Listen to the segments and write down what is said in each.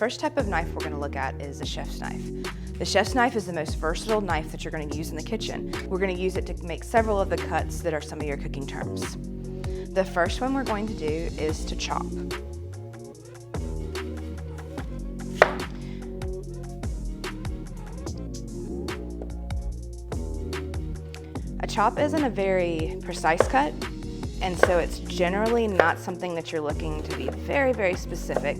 first type of knife we're going to look at is the chef's knife. The chef's knife is the most versatile knife that you're going to use in the kitchen. We're going to use it to make several of the cuts that are some of your cooking terms. The first one we're going to do is to chop. A chop isn't a very precise cut, and so it's generally not something that you're looking to be very, very specific,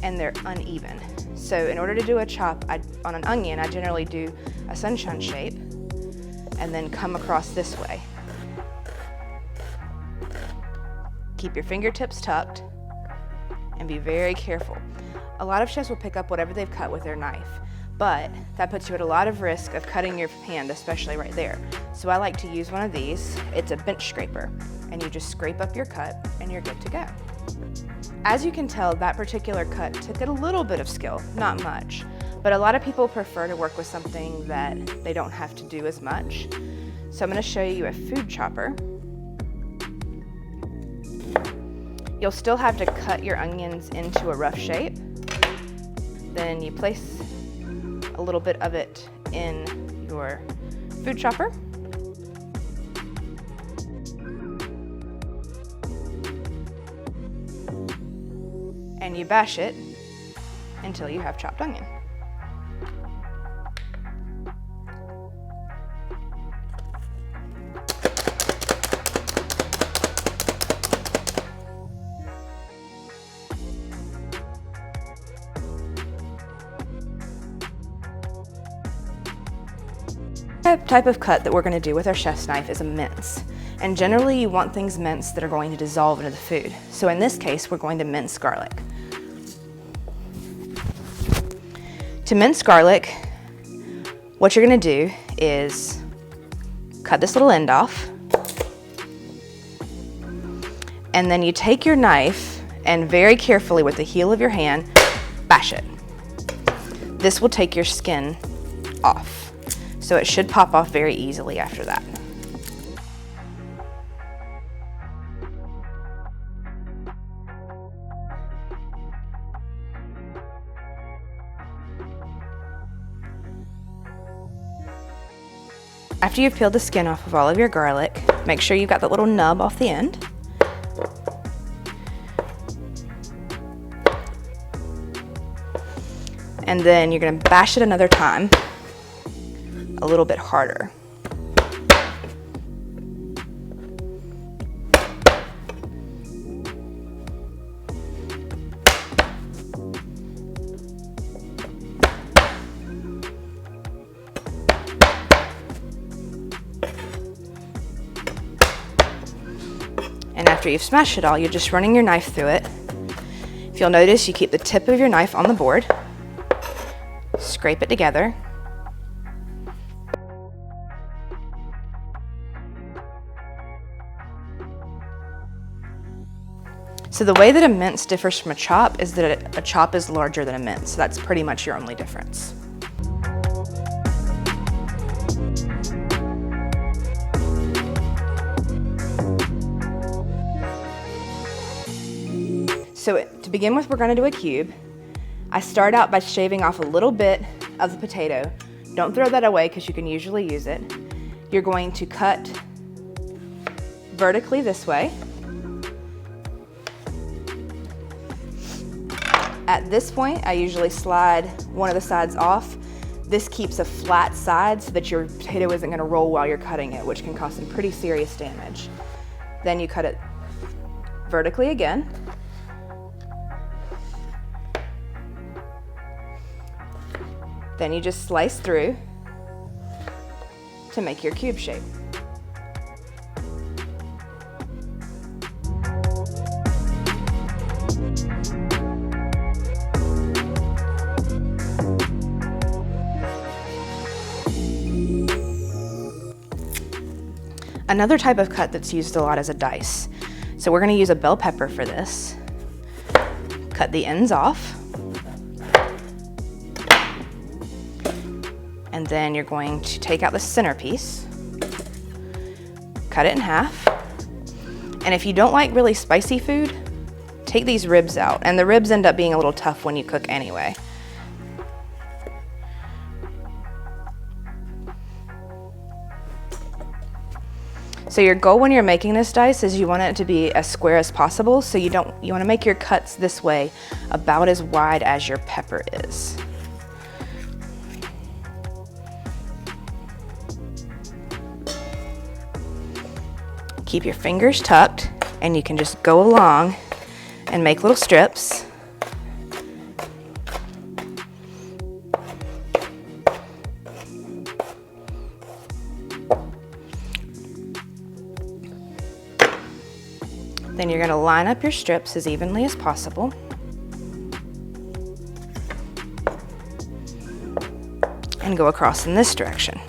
and they're uneven. So in order to do a chop on an onion, I generally do a sunshine shape and then come across this way. Keep your fingertips tucked and be very careful. A lot of chefs will pick up whatever they've cut with their knife, but that puts you at a lot of risk of cutting your hand, especially right there. So I like to use one of these. It's a bench scraper, and you just scrape up your cut and you're good to go. As you can tell, that particular cut took a little bit of skill, not much, but a lot of people prefer to work with something that they don't have to do as much. So I'm going to show you a food chopper. You'll still have to cut your onions into a rough shape. Then you place a little bit of it in your food chopper. And you bash it until you have chopped onion. The type of cut that we're going to do with our chef's knife is a mince. And generally you want things minced that are going to dissolve into the food. So in this case, we're going to mince garlic. To mince garlic, what you're going to do is cut this little end off. And then you take your knife and very carefully with the heel of your hand, bash it. This will take your skin off. So it should pop off very easily after that. After you've peeled the skin off of all of your garlic, make sure you've got the little nub off the end. And then you're going to bash it another time, a little bit harder. And after you've smashed it all, you're just running your knife through it. If you'll notice, you keep the tip of your knife on the board, scrape it together. So the way that a mince differs from a chop is that a chop is larger than a mince. So that's pretty much your only difference. So to begin with, we're going to do a cube. I start out by shaving off a little bit of the potato. Don't throw that away because you can usually use it. You're going to cut vertically this way. At this point, I usually slide one of the sides off. This keeps a flat side so that your potato isn't going to roll while you're cutting it, which can cause some pretty serious damage. Then you cut it vertically again. Then you just slice through to make your cube shape. Another type of cut that's used a lot is a dice. So we're going to use a bell pepper for this. Cut the ends off. And then you're going to take out the centerpiece, cut it in half. And if you don't like really spicy food, take these ribs out, and the ribs end up being a little tough when you cook anyway. So your goal when you're making this dice is you want it to be as square as possible, so you want to make your cuts this way about as wide as your pepper is. Keep your fingers tucked, and you can just go along and make little strips. Then you're going to line up your strips as evenly as possible. And go across in this direction.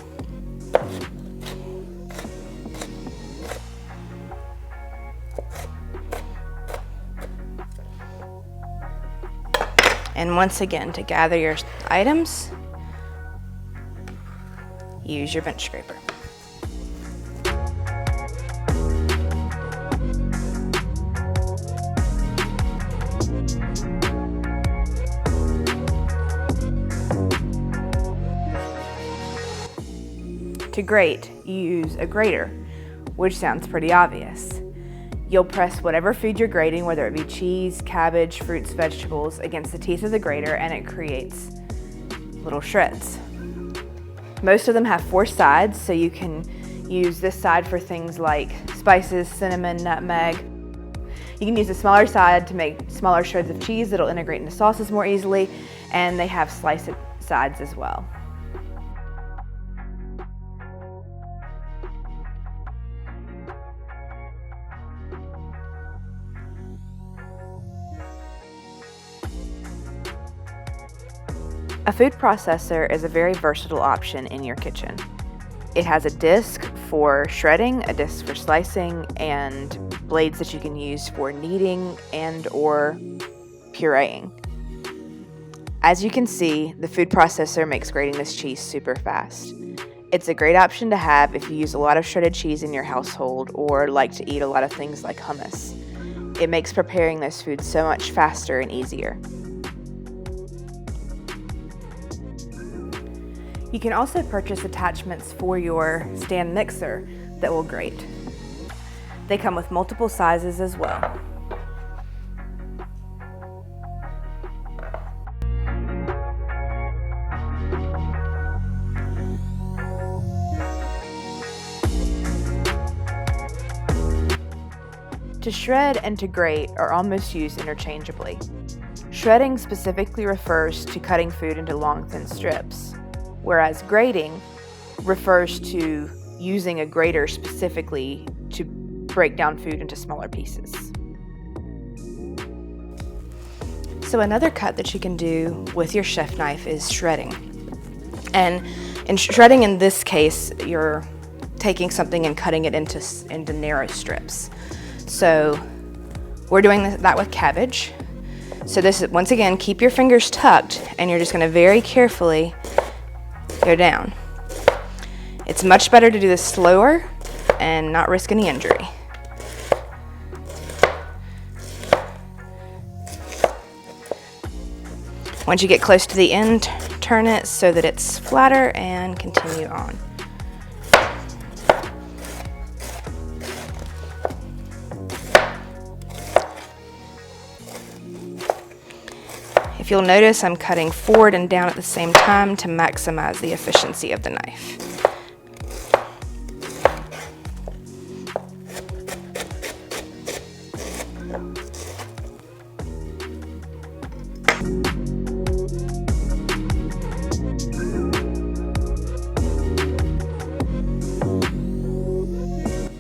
And once again, to gather your items, use your bench scraper. To grate, you use a grater, which sounds pretty obvious. You'll press whatever food you're grating, whether it be cheese, cabbage, fruits, vegetables, against the teeth of the grater, and it creates little shreds. Most of them have 4 sides, so you can use this side for things like spices, cinnamon, nutmeg. You can use the smaller side to make smaller shreds of cheese that'll integrate into sauces more easily, and they have sliced sides as well. A food processor is a very versatile option in your kitchen. It has a disc for shredding, a disc for slicing, and blades that you can use for kneading and/or pureeing. As you can see, the food processor makes grating this cheese super fast. It's a great option to have if you use a lot of shredded cheese in your household or like to eat a lot of things like hummus. It makes preparing those foods so much faster and easier. You can also purchase attachments for your stand mixer that will grate. They come with multiple sizes as well. To shred and to grate are almost used interchangeably. Shredding specifically refers to cutting food into long, thin strips, whereas grating refers to using a grater specifically to break down food into smaller pieces. So another cut that you can do with your chef knife is shredding. And in shredding, in this case, you're taking something and cutting it into narrow strips. So we're doing that with cabbage. So this is, once again, keep your fingers tucked, and you're just going to very carefully go down. It's much better to do this slower and not risk any injury. Once you get close to the end, turn it so that it's flatter and continue on. If you'll notice, I'm cutting forward and down at the same time to maximize the efficiency of the knife.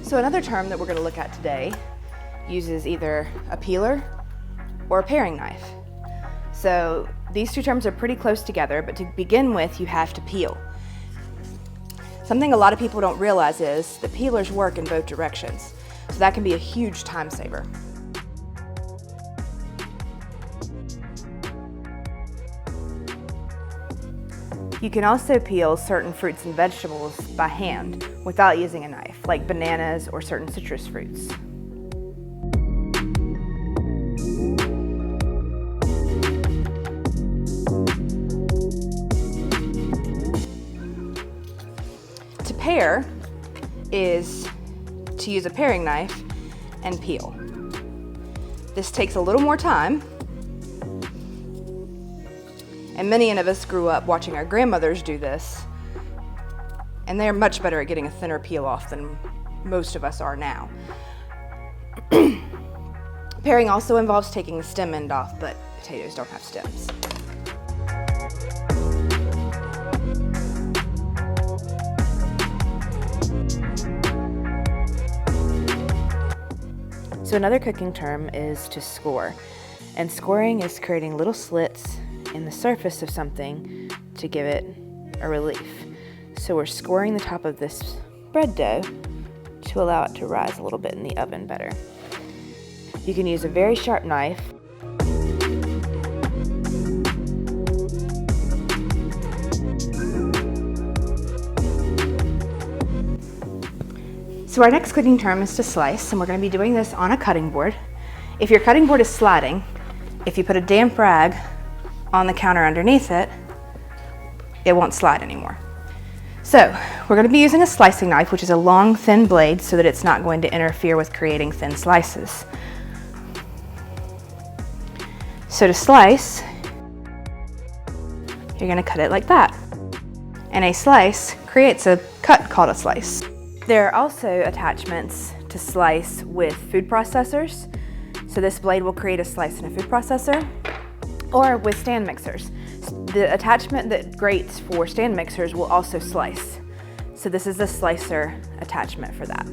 So another term that we're going to look at today uses either a peeler or a paring knife. So these two terms are pretty close together, but to begin with, you have to peel. Something a lot of people don't realize is the peelers work in both directions, so that can be a huge time saver. You can also peel certain fruits and vegetables by hand without using a knife, like bananas or certain citrus fruits. pair is to use a paring knife and peel. This takes a little more time, and many of us grew up watching our grandmothers do this, and they're much better at getting a thinner peel off than most of us are now. Paring also involves taking the stem end off, but potatoes don't have stems. So another cooking term is to score. And scoring is creating little slits in the surface of something to give it a relief. So we're scoring the top of this bread dough to allow it to rise a little bit in the oven better. You can use a very sharp knife. So our next cooking term is to slice, and we're going to be doing this on a cutting board. If your cutting board is sliding, if you put a damp rag on the counter underneath it, it won't slide anymore. So we're going to be using a slicing knife, which is a long, thin blade, so that it's not going to interfere with creating thin slices. So to slice, you're going to cut it like that. And a slice creates a cut called a slice. There are also attachments to slice with food processors. So this blade will create a slice in a food processor, or with stand mixers. The attachment that grates for stand mixers will also slice. So this is the slicer attachment for that.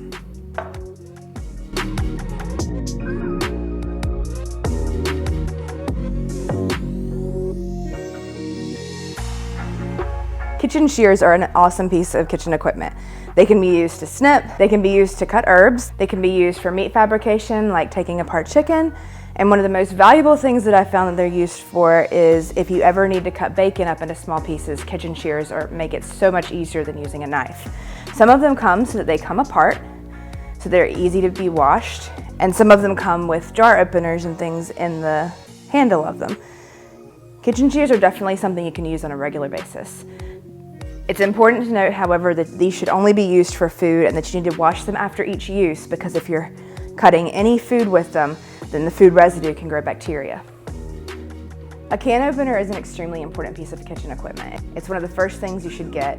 Kitchen shears are an awesome piece of kitchen equipment. They can be used to snip, they can be used to cut herbs, they can be used for meat fabrication like taking apart chicken, and one of the most valuable things that I found that they're used for is if you ever need to cut bacon up into small pieces, kitchen shears make it so much easier than using a knife. Some of them come so that they come apart, so they're easy to be washed, and some of them come with jar openers and things in the handle of them. Kitchen shears are definitely something you can use on a regular basis. It's important to note, however, that these should only be used for food and that you need to wash them after each use, because if you're cutting any food with them, then the food residue can grow bacteria. A can opener is an extremely important piece of kitchen equipment. It's one of the first things you should get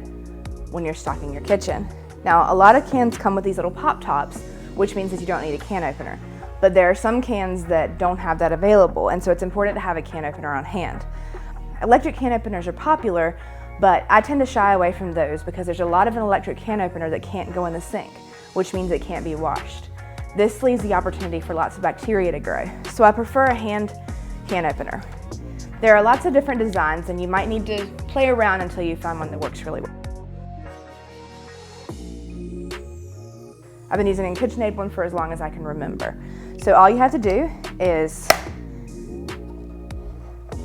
when you're stocking your kitchen. Now, a lot of cans come with these little pop tops, which means that you don't need a can opener. But there are some cans that don't have that available, and so it's important to have a can opener on hand. Electric can openers are popular, but I tend to shy away from those because there's a lot of an electric can opener that can't go in the sink, which means it can't be washed. This leaves the opportunity for lots of bacteria to grow, so I prefer a hand can opener. There are lots of different designs, and you might need to play around until you find one that works really well. I've been using a KitchenAid one for as long as I can remember. So all you have to do is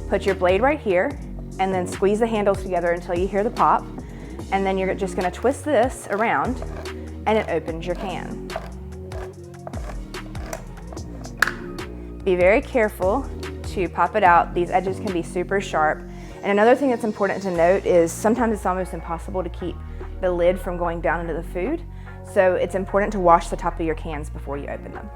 put your blade right here, and then squeeze the handles together until you hear the pop, and then you're just going to twist this around and it opens your can. Be very careful to pop it out. These edges can be super sharp. And another thing that's important to note is sometimes it's almost impossible to keep the lid from going down into the food, so it's important to wash the top of your cans before you open them.